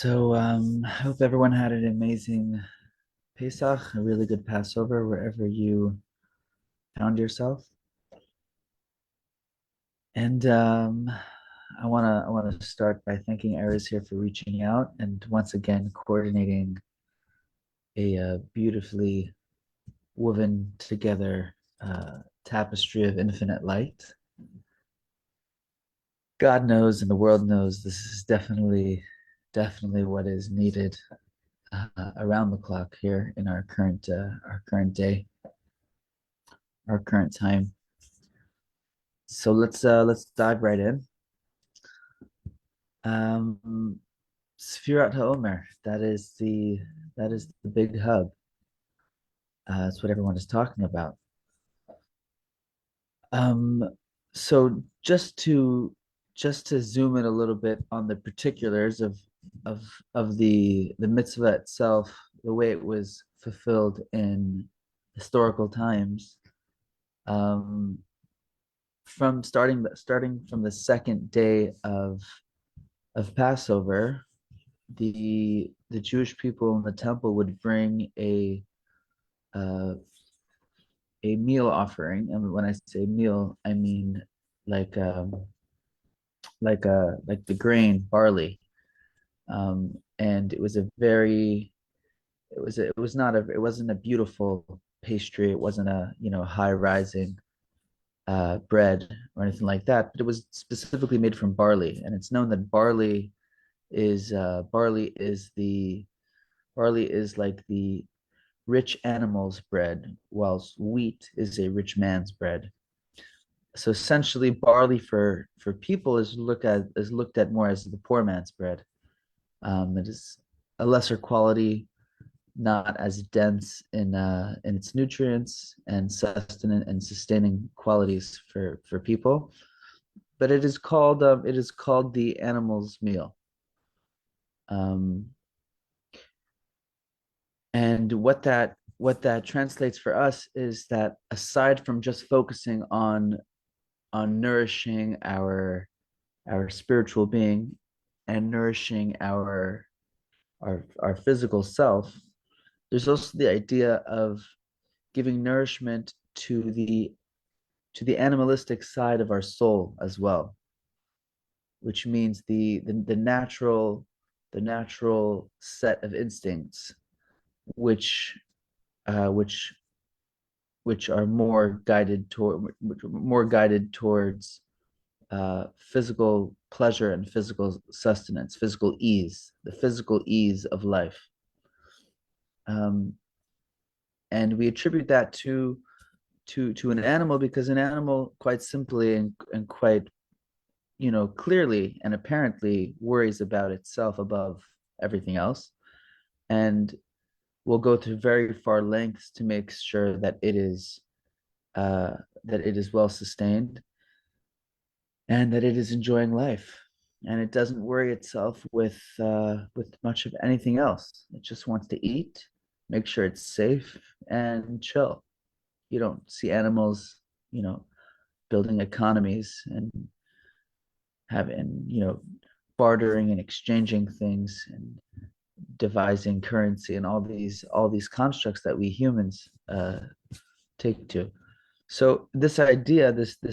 I hope everyone had an amazing Pesach, a really good Passover wherever you found yourself. And I wanna start by thanking Erez here for reaching out and once again coordinating a beautifully woven together tapestry of infinite light. God knows and the world knows this is definitely what is needed around the clock here in our current day, our current time. So let's dive right in. Um, Sefirat HaOmer, that is the big hub. That's what everyone is talking about. Um, so just to zoom in a little bit on the particulars of of the mitzvah itself, the way it was fulfilled in historical times. Um, from starting from the second day of Passover, the Jewish people in the temple would bring uh, a meal offering, and when I say meal, I mean like like the grain barley, and it was a very it was not a it wasn't a beautiful pastry. It wasn't a high rising bread or anything like that, but it was specifically made from barley, and it's known that barley is the barley is like the rich animal's bread, whilst wheat is a rich man's bread. So essentially, barley for people is looked at more as the poor man's bread. It is a lesser quality, not as dense in its nutrients and sustenance and sustaining qualities for people. But it is called the animal's meal. Um, And what that translates for us is that aside from just focusing on nourishing our spiritual being and nourishing our physical self, there's also the idea of giving nourishment to the animalistic side of our soul as well, which means the natural set of instincts which uh, which which are more guided towards physical pleasure and physical sustenance, physical ease, the physical ease of life. Um, and we attribute that to an animal because an animal quite simply and quite clearly and apparently worries about itself above everything else, and will go to very far lengths to make sure uh, that it is well sustained and that it is enjoying life, and it doesn't worry itself with much of anything else. It just wants to eat, make sure it's safe, and chill. You don't see animals, you know, building economies and having, bartering and exchanging things and devising currency and all these constructs that we humans take to. So this idea, this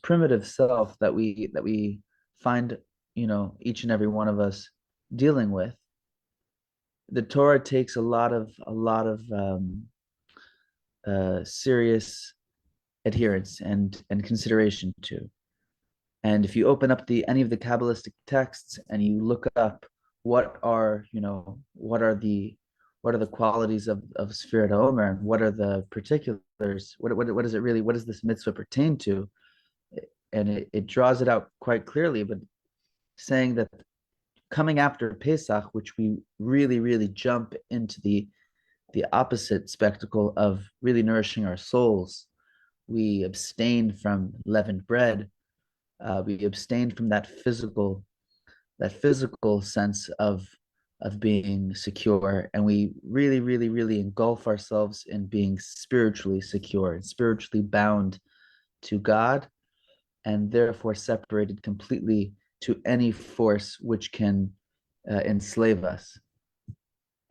primitive self that we find, each and every one of us dealing with, the Torah takes a lot of serious adherence and consideration to. And if you open up the any of the Kabbalistic texts and you look up what are the qualities of Sefirat HaOmer, and what are the particulars, what is it really, what does this mitzvah pertain to? And it draws it out quite clearly, but saying that coming after Pesach, which we really jump into the opposite spectacle of really nourishing our souls, we abstain from leavened bread. We abstain from that physical sense of being secure, and we really engulf ourselves in being spiritually secure and spiritually bound to God, and therefore separated completely to any force which can enslave us,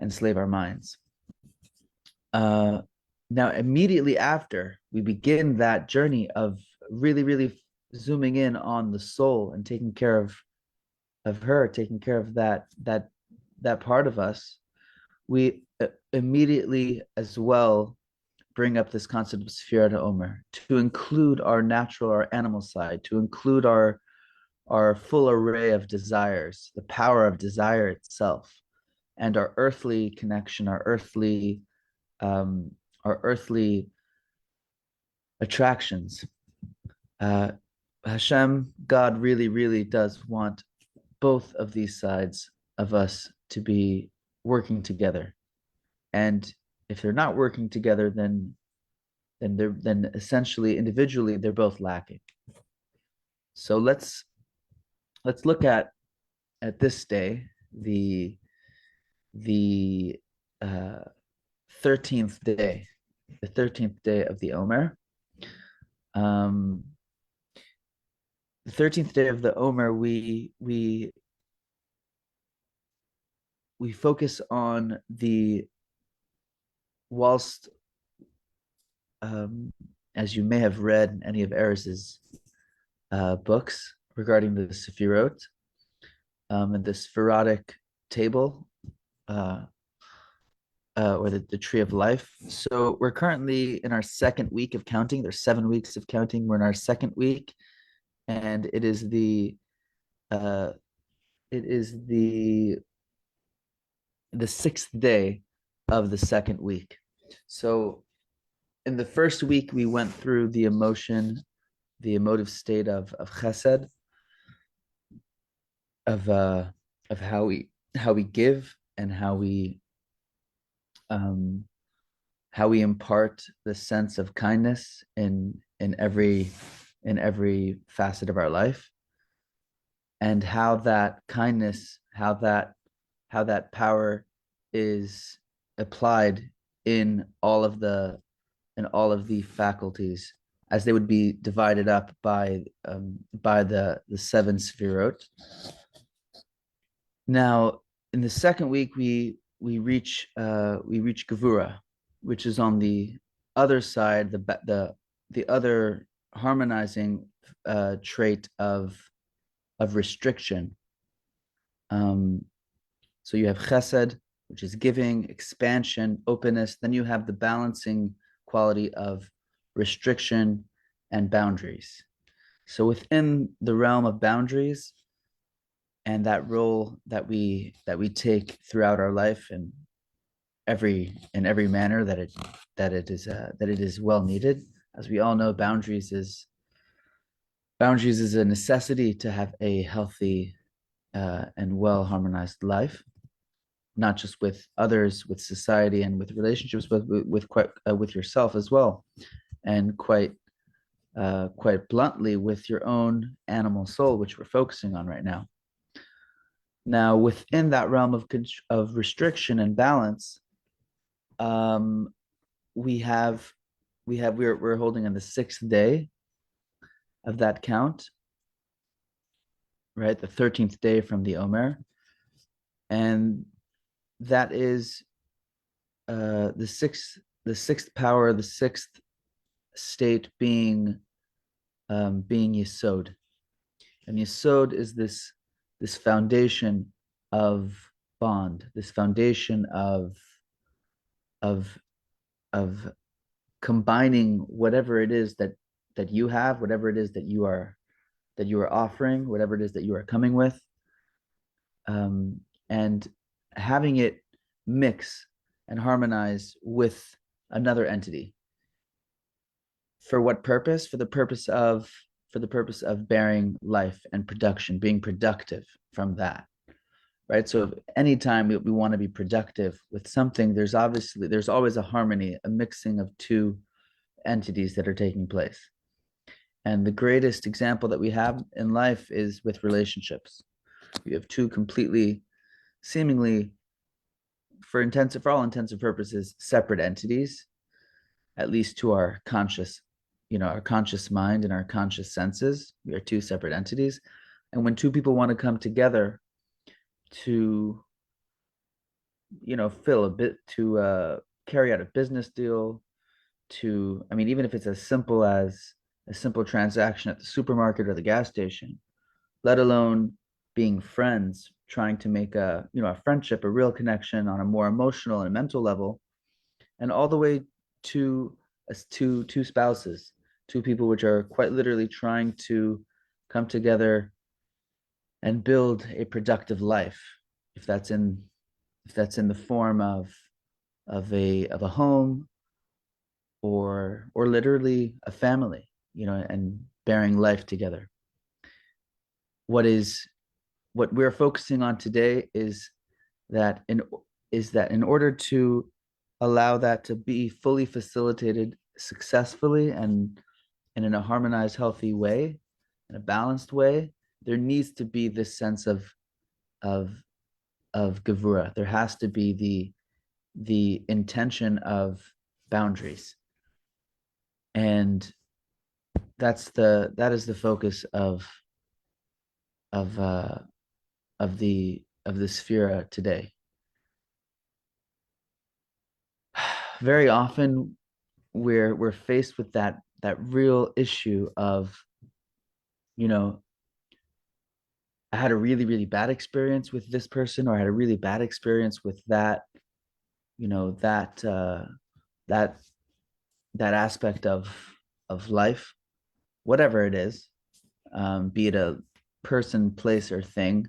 enslave our minds. Now, immediately after, we begin that journey of really, really zooming in on the soul and taking care of her, taking care of that part of us. We immediately as well bring up this concept of Sefirat HaOmer to include our natural, our animal side, to include our full array of desires, the power of desire itself, and our earthly connection, um, our earthly attractions. Hashem, God, really, really does want both of these sides of us to be working together. And if they're not working together, then essentially individually they're both lacking. So let's look at this day, the 13th day, the 13th day of the Omer. The 13th day of the Omer, we focus on the, whilst as you may have read in any of Erez's books regarding the Sefirot, and the Sephirotic table, or the tree of life. So we're currently in our second week of counting. There's 7 weeks of counting. We're in our second week, and it is the 6th day of the second week. So in the first week, we went through the emotive state of chesed, of how we give and how we impart the sense of kindness in every facet of our life, and how that kindness, how that power is applied in all of the faculties as they would be divided up by the 7 Sefirot. Now, in the second week, we reach Gevurah, which is on the other side, the other harmonizing trait of restriction. So you have Chesed, which is giving, expansion, openness. Then you have the balancing quality of restriction and boundaries. So within the realm of boundaries, and that role that we take throughout our life in every manner that it is well needed. As we all know, boundaries is a necessity to have a healthy and well harmonized life, not just with others, with society, and with relationships, but with yourself as well, and quite bluntly with your own animal soul, which we're focusing on right now. Now, within that realm of restriction and balance, we're holding on the 6th day of that count, right? The 13th day from the Omer, and that is the sixth power, the 6th state being Yesod, and Yesod is this foundation of bond, this foundation of combining whatever it is that you have, whatever it is that you are offering, whatever it is that you are coming with, and having it mix and harmonize with another entity. For what purpose? For the purpose of bearing life and production, being productive from that, right? So anytime we want to be productive with something, there's always a harmony, a mixing of two entities that are taking place. And the greatest example that we have in life is with relationships. We have two completely, seemingly, for all intents and purposes, separate entities, at least to our conscious mind and our conscious senses. We are two separate entities. And when two people want to come together to fill a bit, to carry out a business deal, to, I mean, even if it's as simple as a simple transaction at the supermarket or the gas station, let alone being friends, trying to make a friendship, a real connection on a more emotional and mental level, and all the way to two spouses, two people which are quite literally trying to come together and build a productive life. If that's in the form of a home, or literally a family, and bearing life together. What we're focusing on today that in in order to allow that to be fully facilitated successfully and in a harmonized, healthy way, in a balanced way, there needs to be this sense of gevura. There has to be the intention of boundaries, and that is the focus of uh, of the Sefira today. Very often we're faced with that real issue of, I had a really, really bad experience with this person, or I had a really bad experience with that, you know, that that aspect of life, whatever it is, be it a person, place, or thing.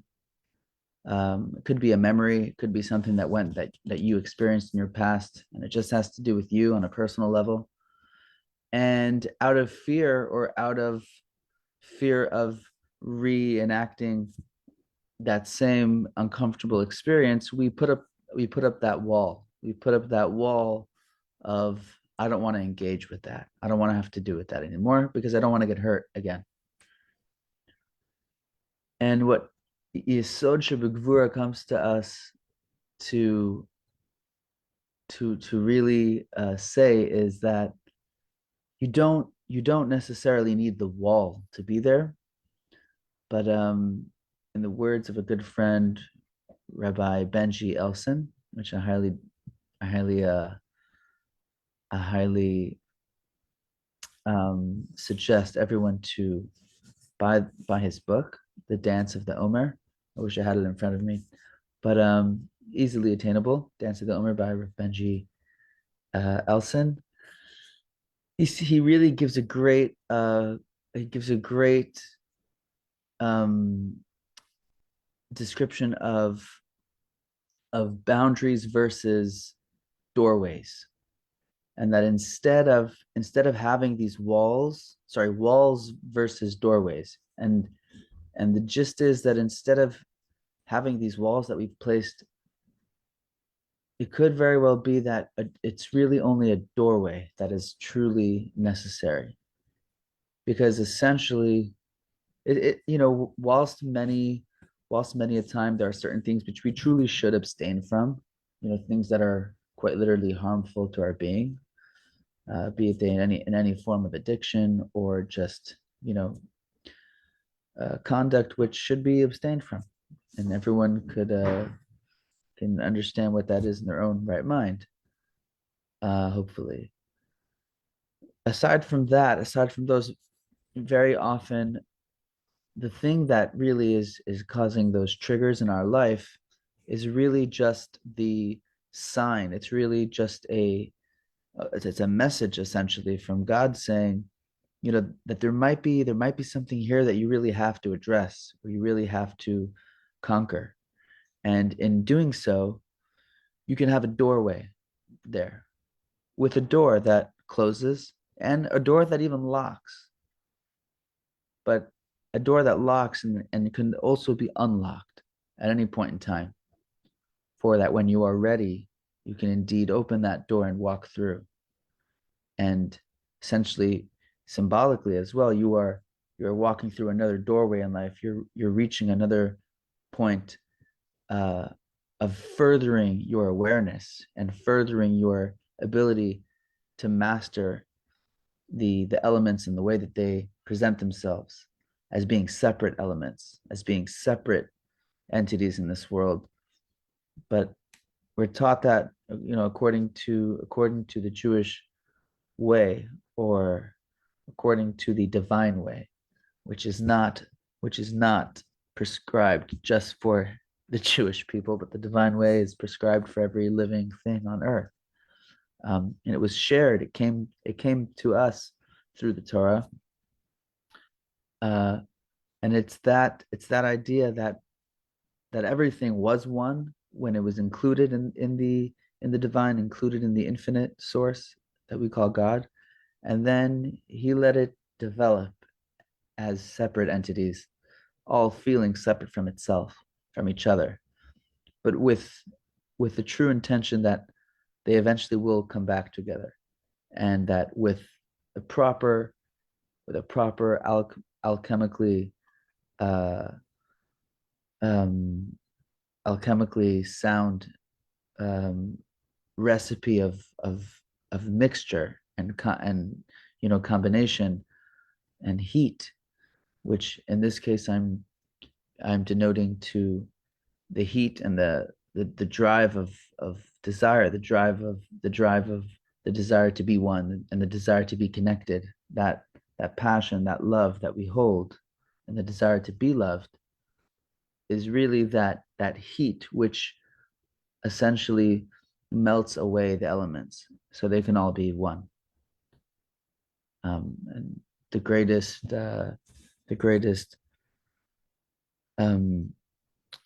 It could be a memory, it could be something that you experienced in your past, and it just has to do with you on a personal level. And out of fear of reenacting that same uncomfortable experience, we put up that wall. We put up that wall of, I don't want to engage with that. I don't want to have to do with that anymore because I don't want to get hurt again. And what Yesod Shebegvura comes to us to really say is that you don't necessarily need the wall to be there, but in the words of a good friend, Rabbi Benji Elson, which I highly I highly suggest everyone to buy his book, The Dance of the Omer. I wish I had it in front of me, but easily attainable. Dance of the Omer by Benji Elson. He really gives a great um, description of boundaries versus doorways, and that instead of having these walls versus doorways, and the gist is that instead of having these walls that we've placed, it could very well be that it's really only a doorway that is truly necessary, because essentially whilst many a time there are certain things which we truly should abstain from, things that are quite literally harmful to our being, be it in any form of addiction or just conduct which should be abstained from, and everyone can understand what that is in their own right mind, hopefully. Aside from those, very often the thing that really is causing those triggers in our life is really just the sign. It's really just it's a message essentially from God saying, that there might be something here that you really have to address, or you really have to conquer. And in doing so, you can have a doorway there, with a door that closes and a door that even locks, but a door that locks and can also be unlocked at any point in time, for that when you are ready, you can indeed open that door and walk through. And essentially, symbolically as well, you're walking through another doorway in life. You're reaching another point uh, of furthering your awareness and furthering your ability to master the elements and the way that they present themselves as being separate elements, as being separate entities in this world, but we're taught that, according to the Jewish way, or according to the divine way, which is not prescribed just for the Jewish people, but the divine way is prescribed for every living thing on earth. And it was shared. It came to us through the Torah, and it's that idea that everything was one when it was included in the divine, included in the infinite source that we call God, and then He let it develop as separate entities, all feeling separate from itself, from each other, but with the true intention that they eventually will come back together, and that with a proper alchemically uh, um, alchemically sound um, recipe of mixture and combination and heat, which in this case I'm denoting to the heat and the drive of desire, the drive of the desire to be one, and the desire to be connected, that passion, that love that we hold, and the desire to be loved, is really that heat which essentially melts away the elements so they can all be one. And the greatest um,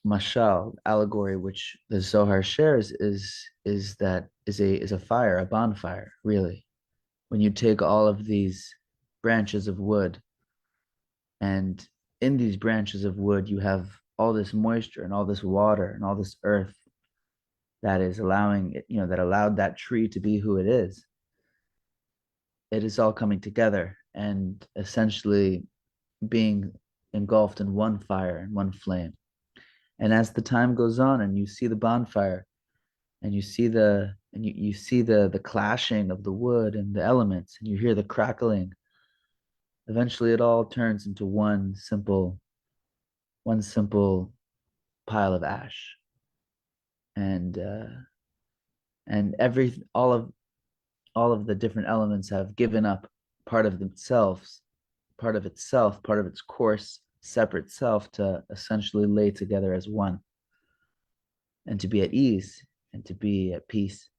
mashal, allegory, which the Zohar shares, is a fire, a bonfire, really. When you take all of these branches of wood, and in these branches of wood you have all this moisture and all this water and all this earth that is allowing it, that allowed that tree to be who it is. It is all coming together and essentially being engulfed in one fire and one flame. And as the time goes on and you see the bonfire, and you see you see the clashing of the wood and the elements, and you hear the crackling, eventually it all turns into one simple pile of ash. And every all of the different elements have given up part of themselves, part of itself, part of its coarse, separate self, to essentially lay together as one, and to be at ease and to be at peace.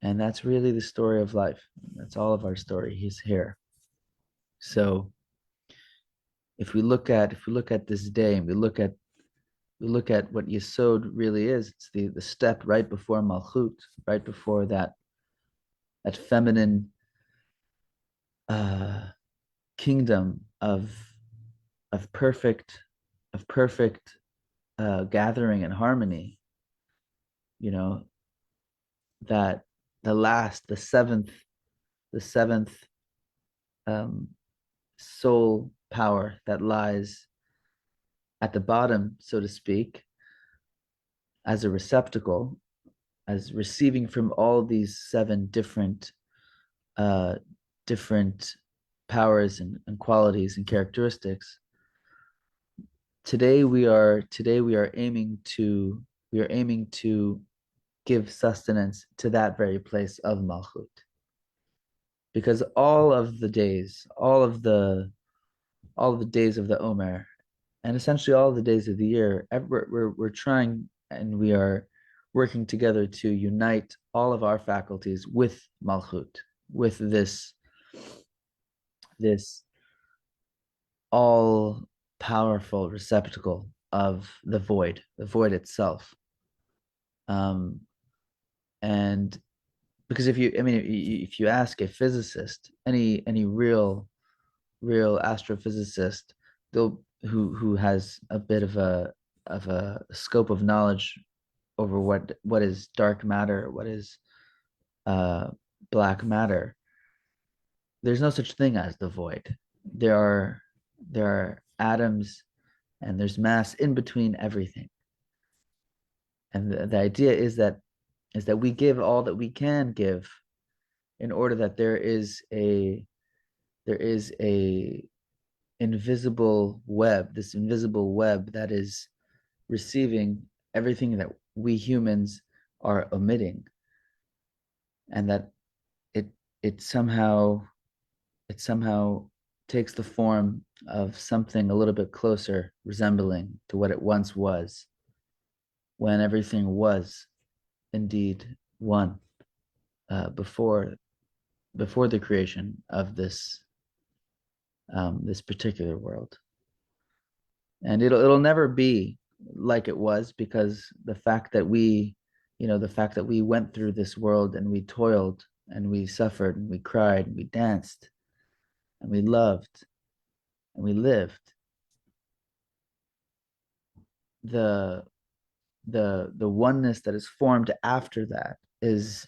And that's really the story of life. That's all of our story. He's here. So if we look at this day, and we look at what Yesod really is, it's the step right before Malchut, right before that feminine kingdom of perfect gathering and harmony. That the seventh soul power that lies at the bottom, so to speak, as a receptacle, as receiving from all these seven different powers and qualities and characteristics. Today we are aiming to give sustenance to that very place of Malchut, because all of the days of the Omer, and essentially all of the days of the year, we're trying, and we are working together to unite all of our faculties with Malchut, with this all powerful receptacle of the void itself. And because if you ask a physicist, any real astrophysicist, who has a bit of a scope of knowledge over what is dark matter, what is black matter, there's no such thing as the void. There are atoms, and there's mass in between everything. And the idea is that we give all that we can give, in order that there is a invisible web, this invisible web that is receiving everything that we humans are omitting, and that it it somehow it somehow takes the form of something a little bit closer resembling to what it once was, when everything was indeed one, before the creation of this particular world. And it'll never be like it was, because the fact that we went through this world, and we toiled, and we suffered, and we cried, and we danced, and we loved, and we lived, the oneness that is formed after that is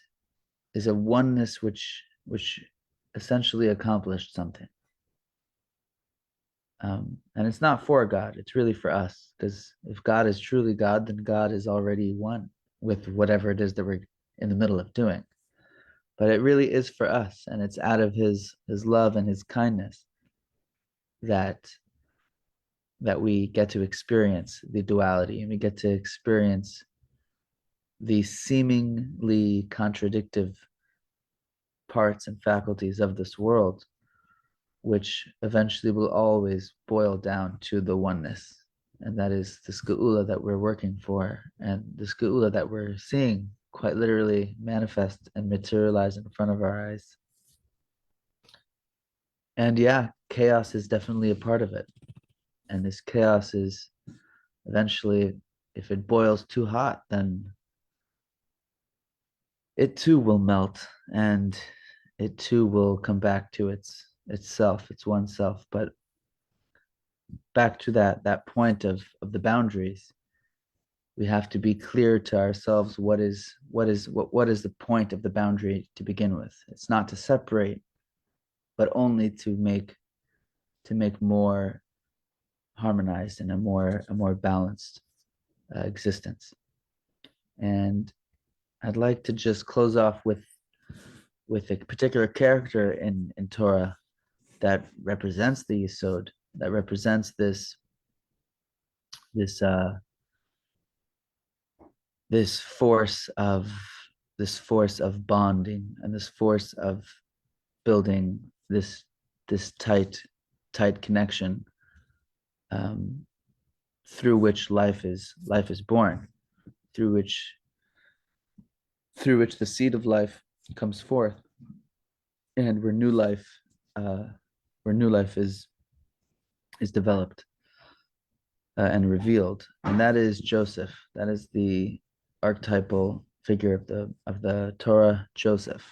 a oneness which essentially accomplished something. And it's not for God, it's really for us, because if God is truly God, then God is already one with whatever it is that we're in the middle of doing. But it really is for us, and it's out of his love and his kindness that we get to experience the duality, and we get to experience the seemingly contradictive parts and faculties of this world, which eventually will always boil down to the oneness. And that is the geula that we're working for, and the geula that we're seeing quite literally manifest and materialize in front of our eyes. And yeah, chaos is definitely a part of it. And this chaos is eventually, if it boils too hot, then it too will melt, and it too will come back to itself, its one self. But back to that point of the boundaries, we have to be clear to ourselves what is the point of the boundary to begin with. It's not to separate, but only to make more harmonized and a more balanced existence. And I'd like to just close off with a particular character in Torah that represents the Yesod, that represents this force of bonding, and this force of building this tight connection, through which life is born, through which the seed of life comes forth, and where new life is developed and revealed. And that is Joseph. That is the archetypal figure of the Torah, Joseph,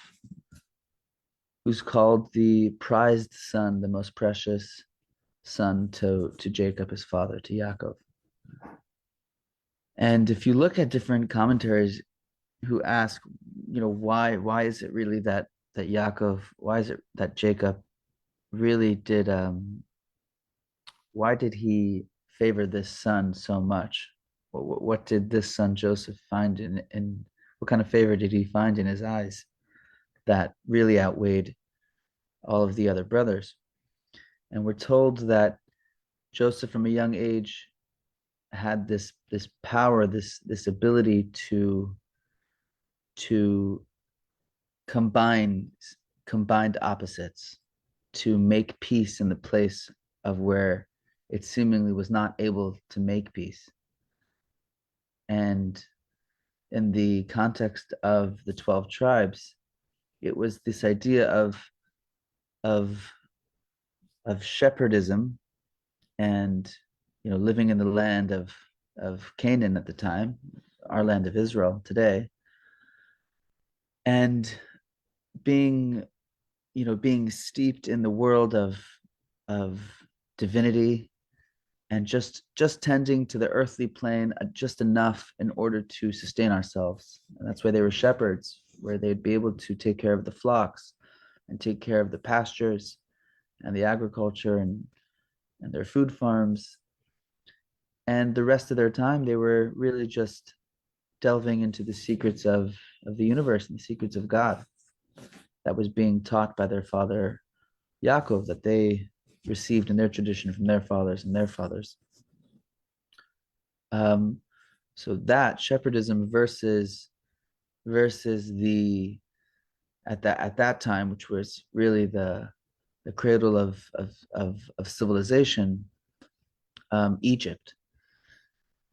who's called the prized son, the most precious son to Jacob, his father, to Yaakov. And if you look at different commentaries who ask, why is it really that Yaakov, why is it that Jacob really did, why did he favor this son so much? What did this son Joseph find in what kind of favor did he find in his eyes that really outweighed all of the other brothers? And we're told that Joseph, from a young age, had this power, this ability to combine combined opposites, to make peace in the place of where it seemingly was not able to make peace. And in the context of the 12 tribes, it was this idea of shepherdism, and living in the land of Canaan at the time, our land of Israel today, and being steeped in the world of divinity, and just tending to the earthly plane just enough in order to sustain ourselves. And that's why they were shepherds, where they'd be able to take care of the flocks and take care of the pastures and the agriculture and their food farms. And the rest of their time, they were really just delving into the secrets of the universe and the secrets of God that was being taught by their father Yaakov, that they received in their tradition from their fathers and their fathers. So that shepherdism versus the at that time, which was really the cradle of civilization, Egypt,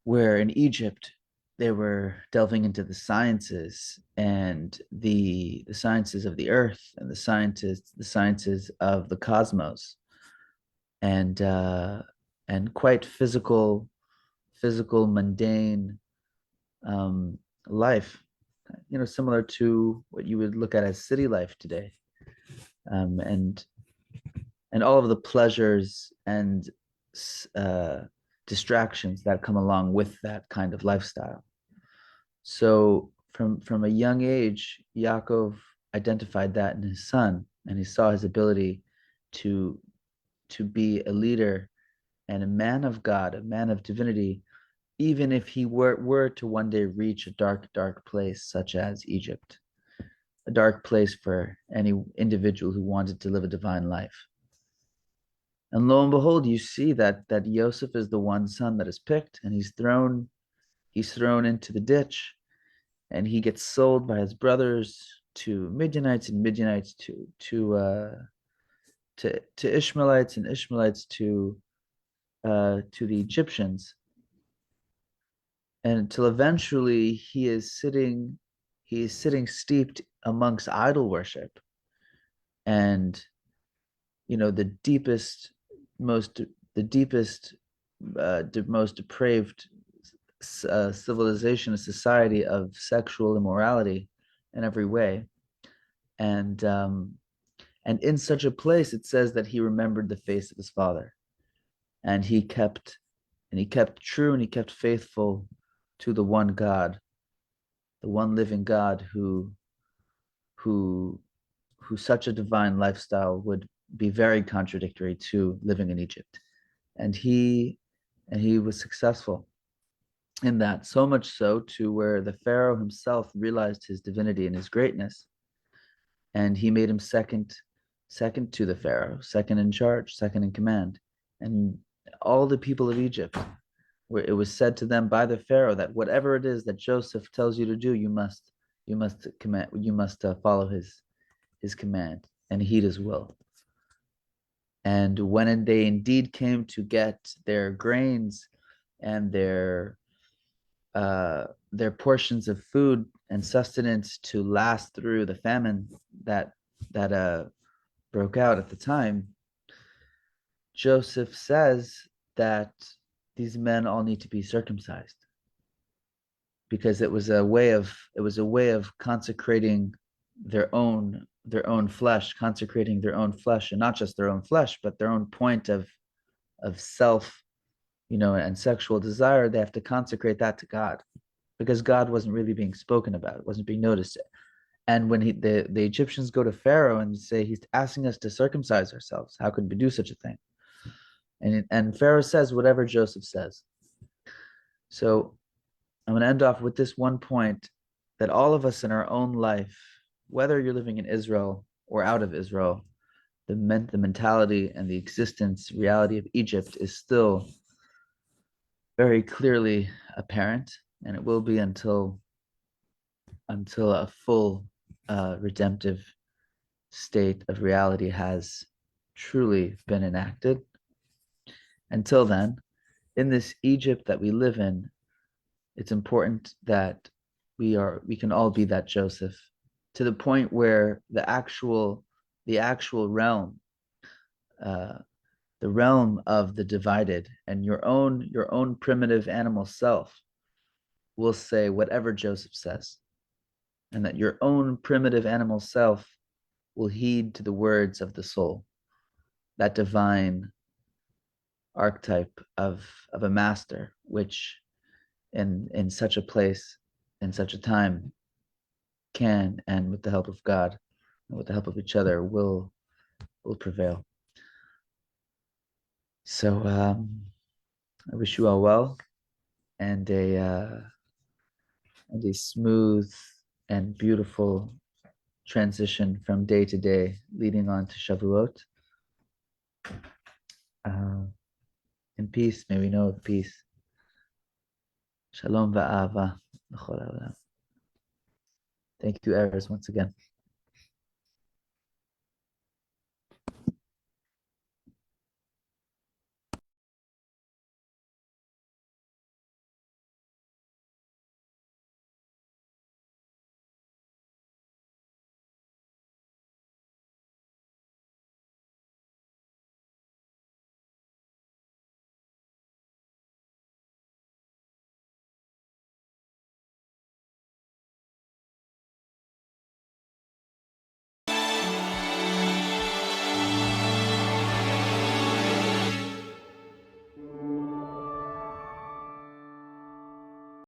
where in Egypt they were delving into the sciences and the sciences of the earth and the sciences of the cosmos, and quite physical, mundane life, similar to what you would look at as city life today, and all of the pleasures and distractions that come along with that kind of lifestyle. So from a young age, Yaakov identified that in his son, and he saw his ability to be a leader and a man of God, a man of divinity, even if he were to one day reach a dark place such as Egypt, a dark place for any individual who wanted to live a divine life. And lo and behold, you see that Yosef is the one son that is picked, and he's thrown into the ditch, and he gets sold by his brothers to Midianites, and Midianites to Ishmaelites, and Ishmaelites to the Egyptians, and until eventually he is sitting steeped amongst idol worship, and the deepest, most depraved civilization, a society of sexual immorality in every way, and in such a place, it says that he remembered the face of his father, and he kept true, and he kept faithful to the one God, the one living God, who such a divine lifestyle would be very contradictory to living in Egypt. And he was successful in that, so much so to where the Pharaoh himself realized his divinity and his greatness, and he made him second to the Pharaoh, second in charge, second in command. And all the people of Egypt, where it was said to them by the Pharaoh that whatever it is that Joseph tells you to do, you must follow his command and heed his will. And when they indeed came to get their grains and their portions of food and sustenance to last through the famine that broke out at the time, Joseph says that these men all need to be circumcised, because it was a way of consecrating their own flesh, and not just their own flesh, but their own point of self, and sexual desire. They have to consecrate that to God, because God wasn't really being spoken about, it wasn't being noticed. And when the Egyptians go to Pharaoh and say, he's asking us to circumcise ourselves, how could we do such a thing? And Pharaoh says whatever Joseph says. So I'm going to end off with this one point, that all of us in our own life, whether you're living in Israel or out of Israel, the mentality and the existence reality of Egypt is still very clearly apparent, and it will be until a full redemptive state of reality has truly been enacted. Until then, in this Egypt that we live in, it's important that we can all be that Joseph, to the point where the actual realm, the realm of the divided, and your own primitive animal self will say whatever Joseph says, and that your own primitive animal self will heed to the words of the soul, that divine archetype of a master, which in such a place, in such a time, can, and with the help of God and with the help of each other, will prevail. So I wish you all well, and a smooth and beautiful transition from day to day leading on to Shavuot. Uh, in peace, may we know peace. Shalom va'ava. Thank you, Erez, once again.